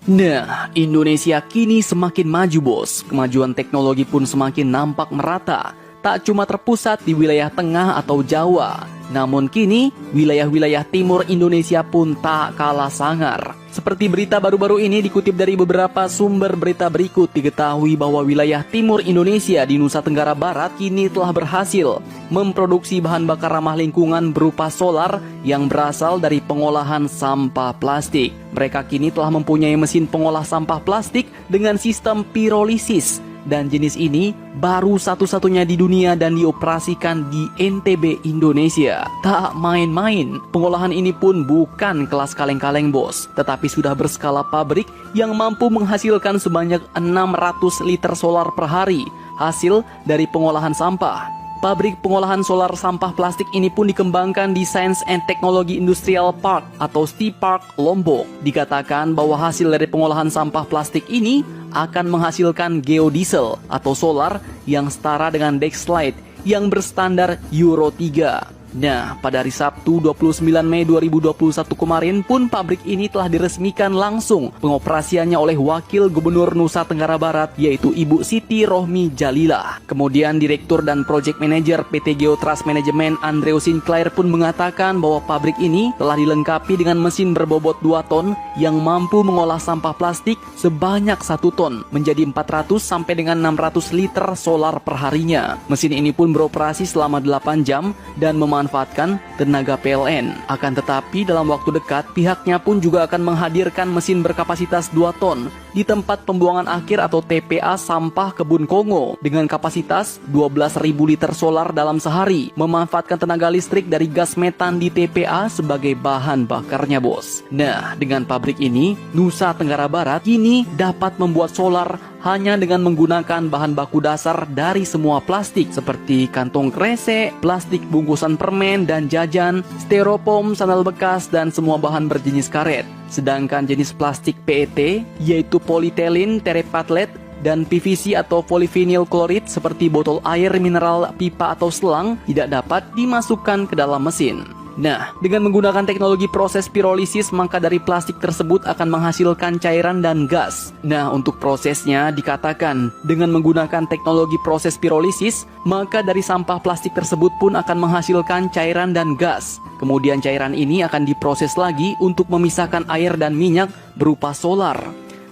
Nah, Indonesia kini semakin maju bos. Kemajuan teknologi pun semakin nampak merata. Tak cuma terpusat di wilayah tengah atau Jawa, namun kini wilayah-wilayah timur Indonesia pun tak kalah sangar. Seperti berita baru-baru ini dikutip dari beberapa sumber berita berikut, diketahui bahwa wilayah timur Indonesia di Nusa Tenggara Barat kini telah berhasil memproduksi bahan bakar ramah lingkungan berupa solar yang berasal dari pengolahan sampah plastik. Mereka kini telah mempunyai mesin pengolah sampah plastik dengan sistem pirolisis. Dan jenis ini baru satu-satunya di dunia dan dioperasikan di NTB, Indonesia. Tak main-main, pengolahan ini pun bukan kelas kaleng-kaleng bos, tetapi sudah berskala pabrik yang mampu menghasilkan sebanyak 600 liter solar per hari hasil dari pengolahan sampah. Pabrik pengolahan solar sampah plastik ini pun dikembangkan di Science and Technology Industrial Park atau STI Park Lombok. Dikatakan bahwa hasil dari pengolahan sampah plastik ini akan menghasilkan geodiesel atau solar yang setara dengan Dexlite yang berstandar Euro 3. Nah, pada hari Sabtu 29 Mei 2021 kemarin pun pabrik ini telah diresmikan langsung pengoperasiannya oleh Wakil Gubernur Nusa Tenggara Barat yaitu Ibu Siti Rohmi Jalilah. Kemudian Direktur dan Project Manager PT Geotrust Management Andrew Sinclair pun mengatakan bahwa pabrik ini telah dilengkapi dengan mesin berbobot 2 ton yang mampu mengolah sampah plastik sebanyak 1 ton menjadi 400 sampai dengan 600 liter solar per harinya. Mesin ini pun beroperasi selama 8 jam dan memanfaatkan tenaga PLN. Akan tetapi dalam waktu dekat pihaknya pun juga akan menghadirkan mesin berkapasitas 2 ton di tempat pembuangan akhir atau TPA sampah Kebun Kongo dengan kapasitas 12.000 liter solar dalam sehari, memanfaatkan tenaga listrik dari gas metan di TPA sebagai bahan bakarnya bos. Nah, dengan pabrik ini Nusa Tenggara Barat kini dapat membuat solar hanya dengan menggunakan bahan baku dasar dari semua plastik seperti kantong kresek, plastik bungkusan permen dan jajan, styrofoam, sandal bekas, dan semua bahan berjenis karet. Sedangkan jenis plastik PET yaitu polyethylene terephthalate dan PVC atau polyvinyl chloride seperti botol air mineral, pipa atau selang tidak dapat dimasukkan ke dalam mesin. Nah, dengan menggunakan teknologi proses pirolisis, maka dari plastik tersebut akan menghasilkan cairan dan gas. Nah, untuk prosesnya dikatakan dengan menggunakan teknologi proses pirolisis, maka dari sampah plastik tersebut pun akan menghasilkan cairan dan gas. Kemudian cairan ini akan diproses lagi untuk memisahkan air dan minyak berupa solar.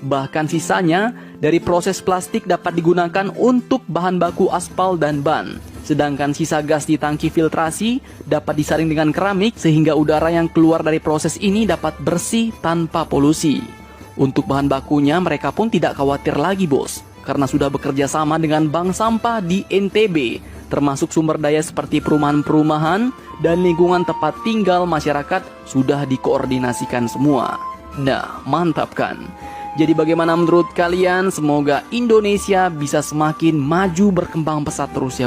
Bahkan sisanya dari proses plastik dapat digunakan untuk bahan baku aspal dan ban. Sedangkan sisa gas di tangki filtrasi dapat disaring dengan keramik sehingga udara yang keluar dari proses ini dapat bersih tanpa polusi. Untuk bahan bakunya mereka pun tidak khawatir lagi bos, karena sudah bekerja sama dengan bank sampah di NTB, termasuk sumber daya seperti perumahan-perumahan dan lingkungan tempat tinggal masyarakat sudah dikoordinasikan semua. Nah, mantap kan? Jadi bagaimana menurut kalian? Semoga Indonesia bisa semakin maju berkembang pesat terus ya.